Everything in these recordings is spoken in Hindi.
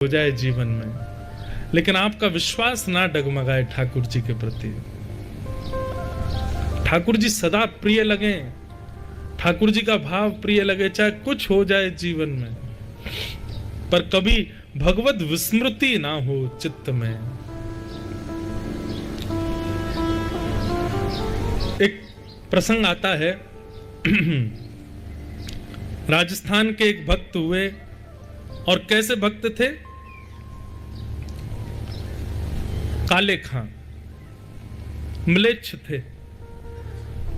हो जाए जीवन में, लेकिन आपका विश्वास ना डगमगाए ठाकुर जी के प्रति। ठाकुर जी सदा प्रिय लगे, ठाकुर जी का भाव प्रिय लगे, चाहे कुछ हो जाए जीवन में, पर कभी भगवत विस्मृति ना हो चित्त में। एक प्रसंग आता है, राजस्थान के एक भक्त हुए, और कैसे भक्त थे? काले खां, म्लेच्छ थे।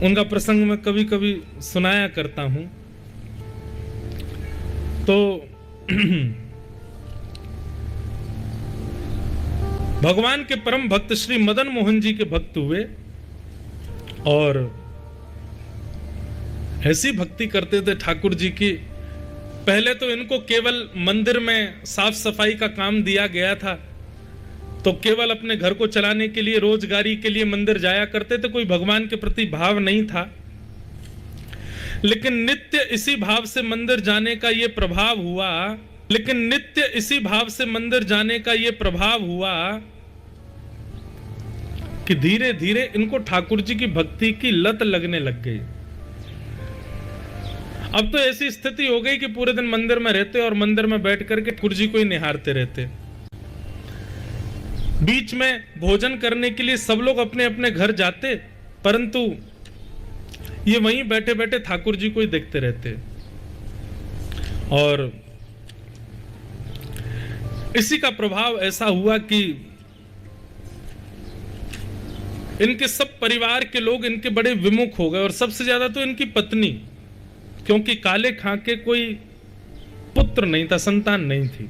उनका प्रसंग मैं कभी कभी सुनाया करता हूं। तो भगवान के परम भक्त श्री मदन मोहन जी के भक्त हुए, और ऐसी भक्ति करते थे ठाकुर जी की। पहले तो इनको केवल मंदिर में साफ सफाई का काम दिया गया था, तो केवल अपने घर को चलाने के लिए, रोजगारी के लिए मंदिर जाया करते थे, कोई भगवान के प्रति भाव नहीं था। लेकिन नित्य इसी भाव से मंदिर जाने का ये प्रभाव हुआ, कि धीरे धीरे इनको ठाकुर जी की भक्ति की लत लगने लग गई। अब तो ऐसी स्थिति हो गई कि पूरे दिन मंदिर में रहते और मंदिर में बैठ करके ठाकुर जी को ही निहारते रहते। बीच में भोजन करने के लिए सब लोग अपने अपने घर जाते, परंतु ये वहीं बैठे बैठे ठाकुर जी को ही देखते रहते। और इसी का प्रभाव ऐसा हुआ कि इनके सब परिवार के लोग इनके बड़े विमुख हो गए, और सबसे ज्यादा तो इनकी पत्नी, क्योंकि काले खां के कोई पुत्र नहीं था, संतान नहीं थी।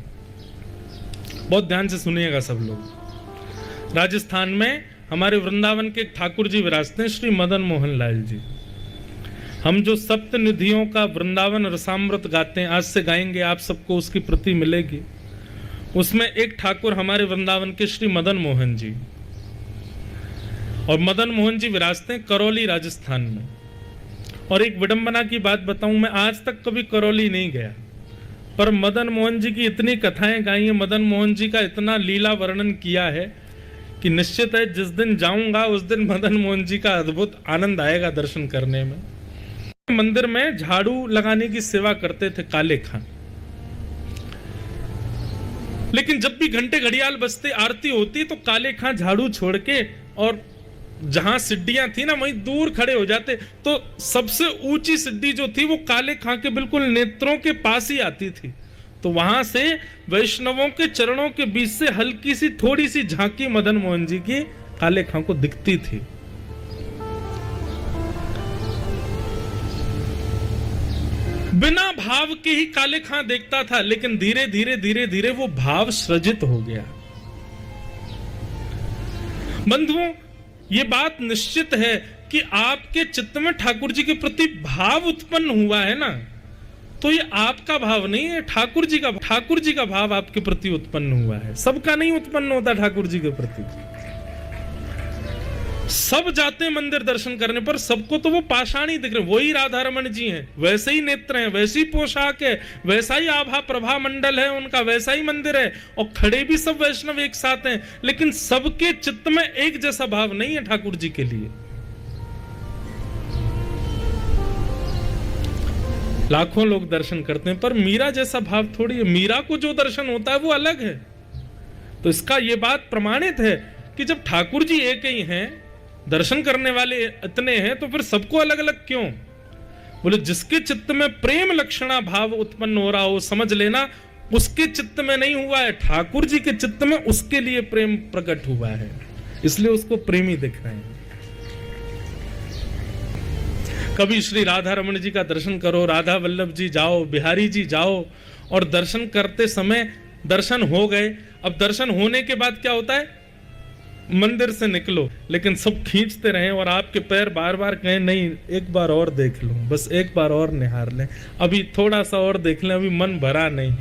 बहुत ध्यान से सुनिएगा सब लोग। राजस्थान में हमारे वृंदावन के ठाकुर जी विराजते हैं, श्री मदन मोहन लाल जी। हम जो सप्त निधियों का वृंदावन रसामृत गाते हैं, आज से गाएंगे, आप सबको उसकी प्रति मिलेगी। उसमें एक ठाकुर हमारे वृंदावन के श्री मदन मोहन जी, और मदन मोहन जी विराजते हैं करौली राजस्थान में। और एक विडंबना की बात बताऊं, मैं आज तक कभी करौली नहीं गया, पर मदन मोहन जी की इतनी कथाएं गाई हैं, मदन मोहन जी का इतना लीला वर्णन किया है कि निश्चित है जिस दिन जाऊंगा उस दिन मदन मोहन जी का अद्भुत आनंद आएगा दर्शन करने में। मंदिर में झाड़ू लगाने की सेवा करते थे काले खां, लेकिन जब भी घंटे घड़ियाल बजते, आरती होती, तो काले खां झाड़ू छोड़ के और जहां सिड्डियां थी ना, वहीं दूर खड़े हो जाते। तो सबसे ऊंची सिड्डी जो थी वो काले खां के बिल्कुल नेत्रों के पास ही आती थी। तो वहां से वैष्णवों के चरणों के बीच से हल्की सी थोड़ी सी झांकी मदन मोहन जी की काले खां को दिखती थी। बिना भाव के ही काले खां देखता था, लेकिन धीरे धीरे वो भाव सृजित हो गया। बंधुओं, ये बात निश्चित है कि आपके चित्त में ठाकुर जी के प्रति भाव उत्पन्न हुआ है ना, तो ये आपका भाव नहीं है, ठाकुर जी का भाव आपके प्रति उत्पन्न हुआ है। सबका नहीं उत्पन्न होता ठाकुर जी के प्रति। सब जाते हैं मंदिर दर्शन करने, पर सबको तो वो पाषाण ही दिख रहे, वही राधा रमन जी हैं, वैसे ही नेत्र हैं, वैसी पोशाक है, वैसा ही आभा प्रभा मंडल है उनका, वैसा ही मंदिर है, और खड़े भी सब वैष्णव एक साथ हैं, लेकिन सबके चित्त में एक जैसा भाव नहीं है ठाकुर जी के लिए। लाखों लोग दर्शन करते हैं, पर मीरा जैसा भाव थोड़ी है। मीरा को जो दर्शन होता है वो अलग है। तो इसका ये बात प्रमाणित है कि जब ठाकुर जी एक ही हैं, दर्शन करने वाले इतने हैं, तो फिर सबको अलग अलग क्यों? बोले जिसके चित्त में प्रेम लक्षणा भाव उत्पन्न हो रहा हो, समझ लेना उसके चित्त में नहीं हुआ है, ठाकुर जी के चित्त में उसके लिए प्रेम प्रकट हुआ है, इसलिए उसको प्रेमी दिख रहे हैं। कभी श्री राधा रमन जी का दर्शन करो, राधा वल्लभ जी जाओ, बिहारी जी जाओ, और दर्शन करते समय दर्शन हो गए। अब दर्शन होने के बाद क्या होता है? मंदिर से निकलो, लेकिन सब खींचते रहे और आपके पैर बार बार कहें नहीं एक बार और देख लूं, बस एक बार और निहार लें, अभी थोड़ा सा और देख लें, अभी मन भरा नहीं।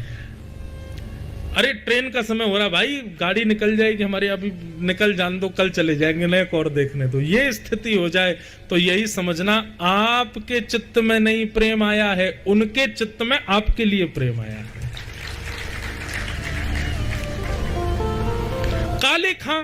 अरे ट्रेन का समय हो रहा भाई, गाड़ी निकल जाएगी हमारी, अभी निकल जान दो, कल चले जाएंगे, नए और देखने दो। ये स्थिति हो जाए तो यही समझना आपके चित्त में नहीं प्रेम आया है, उनके चित्त में आपके लिए प्रेम आया है। काले खां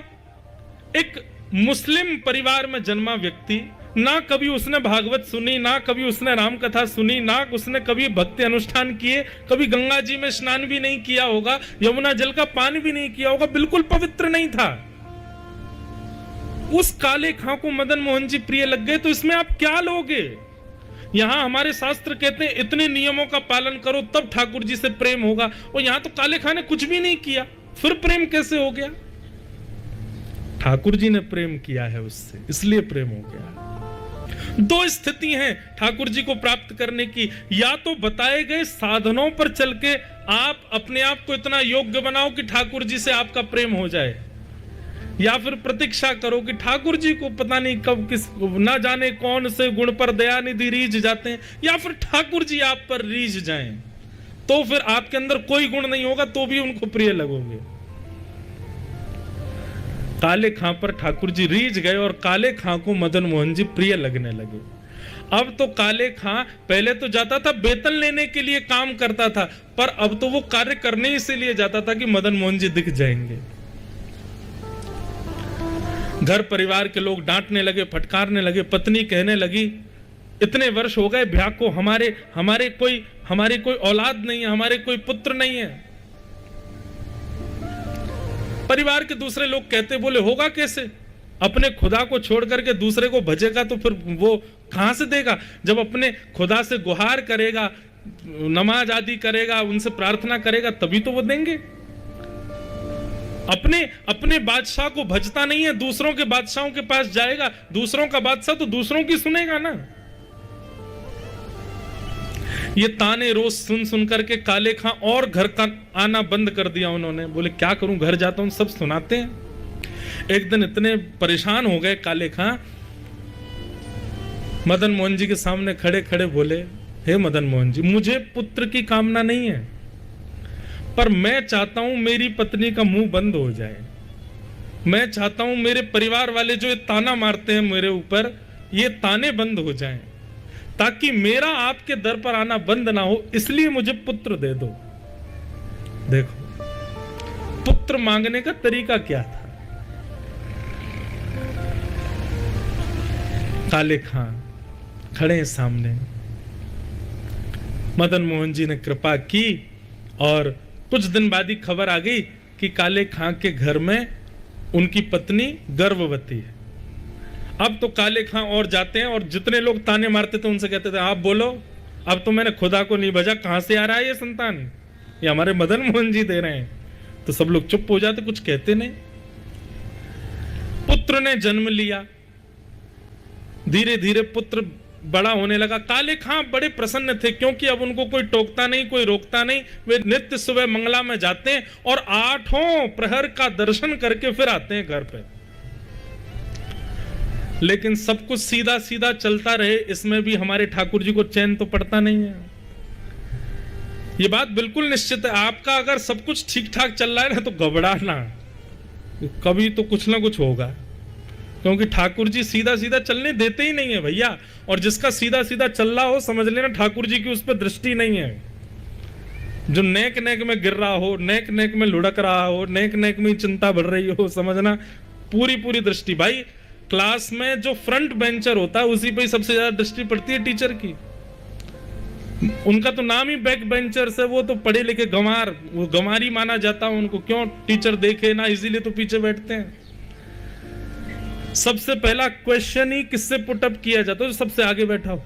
एक मुस्लिम परिवार में जन्मा व्यक्ति, ना कभी उसने भागवत सुनी, ना कभी उसने राम कथा सुनी, ना उसने कभी भक्ति अनुष्ठान किए, कभी गंगा जी में स्नान भी नहीं किया होगा, यमुना जल का पान भी नहीं किया होगा, बिल्कुल पवित्र नहीं था। उस काले खां को मदन मोहन जी प्रिय लग गए, तो इसमें आप क्या लोगे? यहां हमारे शास्त्र कहते हैं इतने नियमों का पालन करो तब ठाकुर जी से प्रेम होगा, और यहां तो काले खां ने कुछ भी नहीं किया, फिर प्रेम कैसे हो गया? ठाकुर जी ने प्रेम किया है उससे, इसलिए प्रेम हो गया। दो स्थिति हैं ठाकुर जी को प्राप्त करने की, या तो बताए गए साधनों पर चल के आप अपने आप को इतना योग्य बनाओ कि ठाकुर जी से आपका प्रेम हो जाए, या फिर प्रतीक्षा करो कि ठाकुर जी को पता नहीं कब किस ना जाने कौन से गुण पर दयानिधि रीझ जाते हैं, या फिर ठाकुर जी आप पर रीझ जाएं, तो फिर आपके अंदर कोई गुण नहीं होगा तो भी उनको प्रिय लगोगे। काले खां पर ठाकुर जी रीझ गए और काले खां को मदन मोहन जी प्रिय लगने लगे। अब तो काले खां पहले तो जाता था वेतन लेने के लिए काम करता था, पर अब तो वो कार्य करने इसीलिए जाता था कि मदन मोहन जी दिख जाएंगे। घर परिवार के लोग डांटने लगे, फटकारने लगे, पत्नी कहने लगी इतने वर्ष हो गए ब्याह को, हमारी कोई औलाद नहीं है, हमारे कोई पुत्र नहीं है। परिवार के दूसरे लोग कहते, बोले होगा कैसे? अपने खुदा को छोड़ करके दूसरे को भजेगा तो फिर वो कहां से देगा? जब अपने खुदा से गुहार करेगा, नमाज आदि करेगा, उनसे प्रार्थना करेगा, तभी तो वो देंगे। अपने बादशाह को भजता नहीं है, दूसरों के बादशाहों के पास जाएगा, दूसरों का बादशाह तो दूसरों की सुनेगा ना। ये ताने रोज सुन सुन करके काले खां और घर का आना बंद कर दिया उन्होंने। बोले क्या करूं, घर जाता हूं, सब सुनाते हैं। एक दिन इतने परेशान हो गए काले खां, मदन मोहन जी के सामने खड़े खड़े बोले, हे मदन मोहन जी, मुझे पुत्र की कामना नहीं है, पर मैं चाहता हूं मेरी पत्नी का मुंह बंद हो जाए। मैं चाहता हूं मेरे परिवार वाले जो ये ताना मारते हैं मेरे ऊपर, ये ताने बंद हो जाएं, ताकि मेरा आपके दर पर आना बंद ना हो, इसलिए मुझे पुत्र दे दो। देखो पुत्र मांगने का तरीका क्या था। काले खां खड़े हैं सामने, मदन मोहन जी ने कृपा की और कुछ दिन बाद ही खबर आ गई कि काले खां के घर में उनकी पत्नी गर्भवती है। अब तो काले खां और जाते हैं और जितने लोग ताने मारते थे उनसे कहते थे, आप बोलो, अब तो मैंने खुदा को नहीं भजा, कहां से आ रहा है ये संतान? ये हमारे मदन मोहन जी दे रहे हैं। तो सब लोग चुप हो जाते, कुछ कहते नहीं। पुत्र ने जन्म लिया, धीरे धीरे पुत्र बड़ा होने लगा। काले खां बड़े प्रसन्न थे, क्योंकि अब उनको कोई टोकता नहीं, कोई रोकता नहीं। वे नित्य सुबह मंगला में जाते हैं और 8 प्रहर का दर्शन करके फिर आते हैं घर पे। लेकिन सब कुछ सीधा सीधा चलता रहे, इसमें भी हमारे ठाकुर जी को चैन तो पड़ता नहीं है। ये बात बिल्कुल निश्चित है, आपका अगर सब कुछ ठीक ठाक चल रहा है ना, तो घबराना, कभी तो कुछ ना कुछ होगा, क्योंकि ठाकुर जी सीधा सीधा चलने देते ही नहीं है भैया। और जिसका सीधा सीधा चल रहा हो, समझ लेना ठाकुर जी की उस पर दृष्टि नहीं है। जो नेक नेक में गिर रहा हो, नेक नेक में लुढ़क रहा हो, नेक नेक में चिंता बढ़ रही हो, समझना पूरी पूरी दृष्टि। भाई क्लास में जो फ्रंट बेंचर होता है उसी पे ही सबसे ज्यादा दृष्टि पड़ती है टीचर की। उनका तो नाम ही बैक बेंचर्स है, वो तो पढ़े लिखे गंवार, वो गंवारी माना जाता है उनको। क्यों? टीचर देखे ना, इसीलिए तो पीछे बैठते हैं। सबसे पहला क्वेश्चन ही किससे पुटअप किया जाता है? तो सबसे आगे बैठा हो।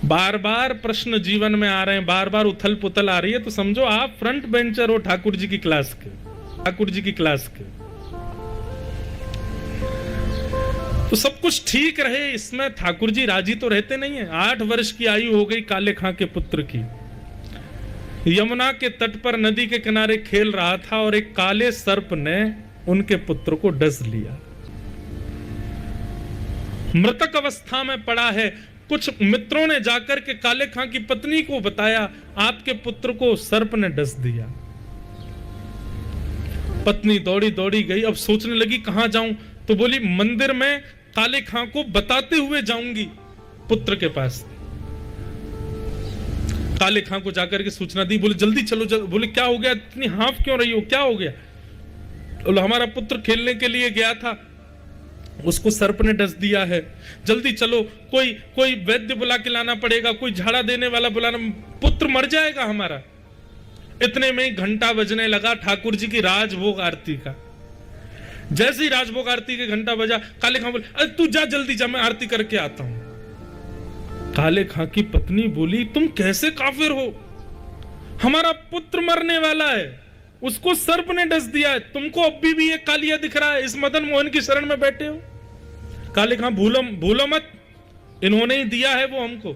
बार बार प्रश्न जीवन में आ रहे हैं, बार बार उथल पुथल आ रही है, तो समझो आप फ्रंट बेंचर हो ठाकुर जी की क्लास के, ठाकुर जी की क्लास के। तो सब कुछ ठीक रहे, इसमें ठाकुर जी राजी तो रहते नहीं है। 8 वर्ष की आयु हो गई काले खां के पुत्र की। यमुना के तट पर नदी के किनारे खेल रहा था और एक काले सर्प ने उनके पुत्र को डस लिया। मृतक अवस्था में पड़ा है। कुछ मित्रों ने जाकर के काले खां की पत्नी को बताया, आपके पुत्र को सर्प ने डस दिया। पत्नी दौड़ी दौड़ी गई, अब सोचने लगी कहां जाऊं, तो बोली मंदिर में काले खां को बताते हुए जाऊंगी पुत्र के पास। काले खां को जाकर के सूचना दी, बोले जल्दी चलो बोले क्या हो गया, इतनी हाफ क्यों रही हो, क्या हो गया? हमारा पुत्र खेलने के लिए गया था, उसको सर्प ने डस दिया है, जल्दी चलो, कोई वैद्य बुला के लाना पड़ेगा, कोई झाड़ा देने वाला बुलाना, पुत्र मर जाएगा हमारा। इतने में घंटा बजने लगा ठाकुर जी की राजभोग आरती का। जैसे ही राजभोग आरती के घंटा बजा, काले खां बोले, अरे तू जा, जल्दी जा, मैं आरती करके आता हूं। काले खां की पत्नी बोली, तुम कैसे काफिर हो, हमारा पुत्र मरने वाला है, उसको सर्प ने डस दिया है, तुमको अभी भी ये कालिया दिख रहा है, इस मदन मोहन की शरण में बैठे हो। काले खां, भूलो मत, इन्होंने ही दिया है वो हमको।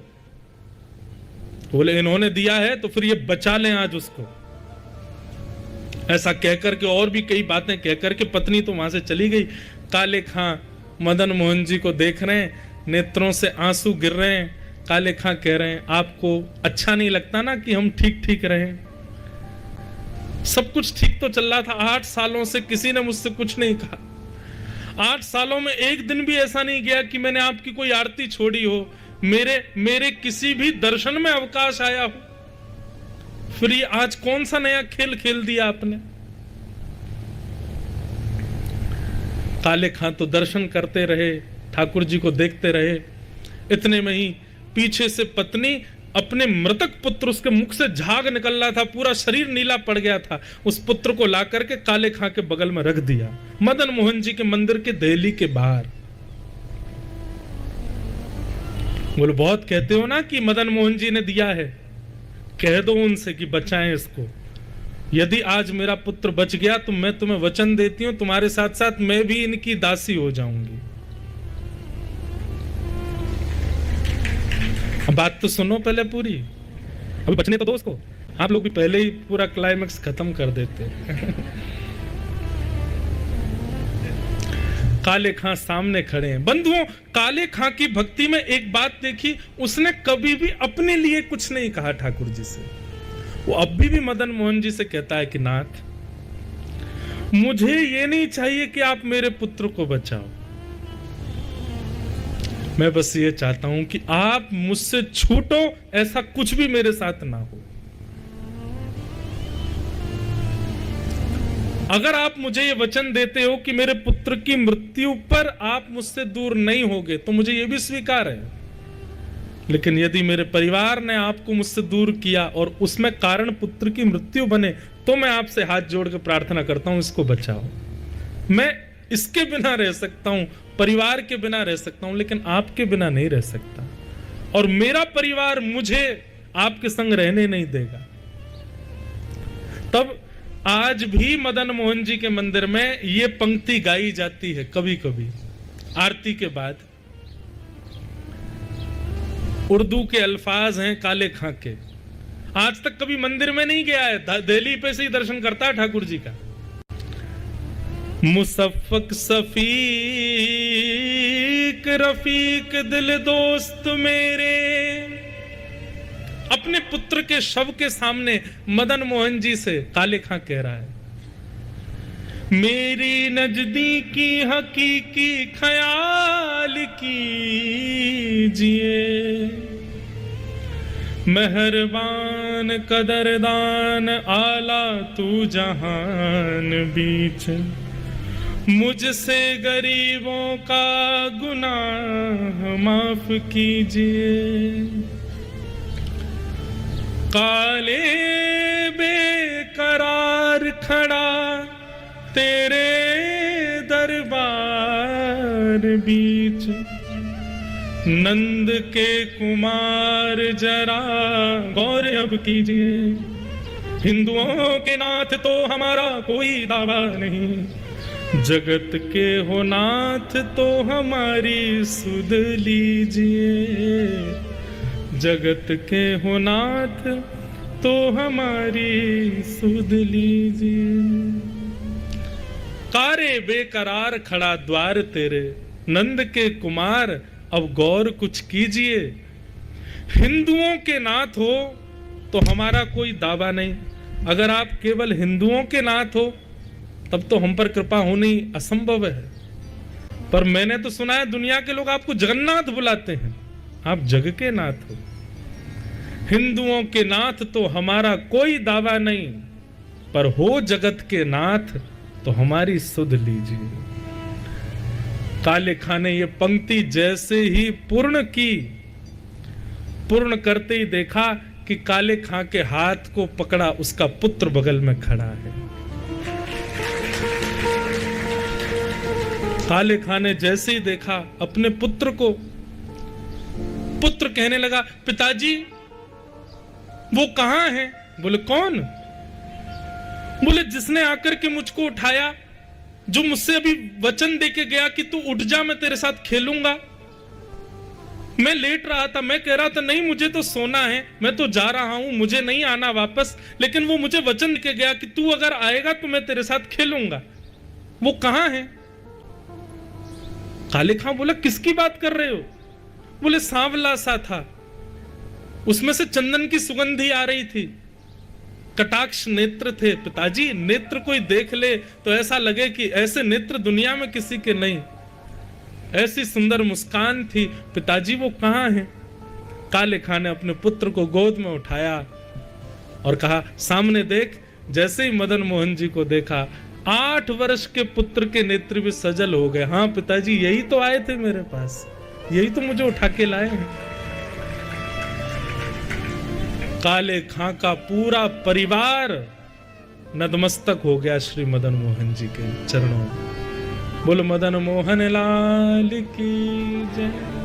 बोले इन्होंने दिया है तो फिर ये बचा लें आज उसको। ऐसा कहकर के और भी कई बातें कहकर के पत्नी तो वहां से चली गई। काले खां मदन मोहन जी को देख रहे हैं, नेत्रों से आंसू गिर रहे हैं। काले खां कह रहे हैं, आपको अच्छा नहीं लगता ना कि हम ठीक ठीक रहें? सब कुछ ठीक तो चल रहा था, 8 सालों से किसी ने मुझसे कुछ नहीं कहा। 8 सालों में एक दिन भी ऐसा नहीं गया कि मैंने आपकी कोई आरती छोड़ी हो, मेरे किसी भी दर्शन में अवकाश आया हो। फिर ये आज कौन सा नया खेल खेल दिया आपने? काले खां तो दर्शन करते रहे, ठाकुर जी को देखते रहे। इतने में ही पीछे से पत्नी अपने मृतक पुत्र, उसके मुख से झाग निकल रहा था, पूरा शरीर नीला पड़ गया था, उस पुत्र को ला करके काले खां के बगल में रख दिया, मदन मोहन जी के मंदिर के देहली के बाहर। बोलो बहुत कहते हो ना कि मदन मोहन जी ने दिया है, कह दो उनसे कि बचाएं इसको। यदि आज मेरा पुत्र बच गया तो मैं तुम्हें वचन देती हूं, तुम्हारे साथ साथ मैं भी इनकी दासी हो जाऊंगी। बात तो सुनो पहले पूरी, अभी बचने तो दो उसको। आप लोग भी पहले ही पूरा क्लाइमेक्स खत्म कर देते। काले खां सामने खड़े हैं। बंधुओं, काले खां की भक्ति में एक बात देखी, उसने कभी भी अपने लिए कुछ नहीं कहा ठाकुर जी से। वो अभी भी मदन मोहन जी से कहता है कि नाथ, मुझे ये नहीं चाहिए कि आप मेरे पुत्र को बचाओ, मैं बस ये चाहता हूं कि आप मुझसे छूटो, ऐसा कुछ भी मेरे साथ ना हो। अगर आप मुझे ये वचन देते हो कि मेरे पुत्र की मृत्यु पर आप मुझसे दूर नहीं होगे तो मुझे ये भी स्वीकार है, लेकिन यदि मेरे परिवार ने आपको मुझसे दूर किया और उसमें कारण पुत्र की मृत्यु बने तो मैं आपसे हाथ जोड़ के प्रार्थना करता हूं, इसको बचाओ। मैं इसके बिना रह सकता हूं, परिवार के बिना रह सकता हूं, लेकिन आपके बिना नहीं रह सकता, और मेरा परिवार मुझे आपके संग रहने नहीं देगा। तब आज भी मदन मोहन जी के मंदिर में ये पंक्ति गाई जाती है कभी कभी आरती के बाद। उर्दू के अल्फाज हैं काले खां के। आज तक कभी मंदिर में नहीं गया है, दिल्ली पे से ही दर्शन करता है ठाकुर जी का। मुसफ़्फ़क़ सफ़ीक रफ़ीक दिल दोस्त मेरे, अपने पुत्र के शव के सामने मदन मोहन जी से काले खां कह रहा है, मेरी नजदीकी हकीकी ख्याल कीजिए, मेहरबान कदरदान आला तू जहान बीच, मुझसे गरीबों का गुनाह माफ कीजिए। काले बेकरार खड़ा तेरे दरबार बीच, नंद के कुमार जरा गौर अब कीजिए, हिंदुओं के नाथ तो हमारा कोई दावा नहीं, जगत के हो नाथ तो हमारी सुध लीजिए, जगत के हो नाथ तो हमारी सुध लीजिए। कारे बेकरार खड़ा द्वार तेरे, नंद के कुमार अब गौर कुछ कीजिए, हिंदुओं के नाथ हो तो हमारा कोई दावा नहीं, अगर आप केवल हिंदुओं के नाथ हो तब तो हम पर कृपा होनी असंभव है। पर मैंने तो सुना है दुनिया के लोग आपको जगन्नाथ बुलाते हैं, आप जग के नाथ हो। हिंदुओं के नाथ तो हमारा कोई दावा नहीं, पर हो जगत के नाथ तो हमारी सुध लीजिए। काले खां ने ये पंक्ति जैसे ही पूर्ण की, पूर्ण करते ही देखा कि काले खां के हाथ को पकड़ा उसका पुत्र बगल में खड़ा है। काले खां ने जैसे ही देखा अपने पुत्र को, पुत्र कहने लगा, पिताजी वो कहां है? बोले कौन? बोले जिसने आकर के मुझको उठाया, जो मुझसे अभी वचन देके गया कि तू उठ जा, मैं तेरे साथ खेलूंगा। मैं लेट रहा था, मैं कह रहा था नहीं मुझे तो सोना है, मैं तो जा रहा हूं, मुझे नहीं आना वापस, लेकिन वो मुझे वचन देके गया कि तू अगर आएगा तो मैं तेरे साथ खेलूंगा। वो कहां है? काले खां बोला किसकी बात कर रहे हो? बोले सांवला सा था, उसमें से चंदन की सुगंधी आ रही थी, कटाक्ष नेत्र थे। पिताजी नेत्र कोई देख ले तो ऐसा लगे कि ऐसे नेत्र दुनिया में किसी के नहीं, ऐसी सुंदर मुस्कान थी। पिताजी वो कहां है? काले खां ने अपने पुत्र को गोद में उठाया और कहा सामने देख। जैसे ही मदन मोहन जी को देखा, 8 वर्ष के पुत्र के नेत्र भी सजल हो गए। हाँ पिताजी यही तो आए थे मेरे पास, यही तो मुझे उठा के लाए हैं। काले खां का पूरा परिवार नतमस्तक हो गया श्री मदन मोहन जी के चरणों में। बोलो मदन मोहन लाल की जय।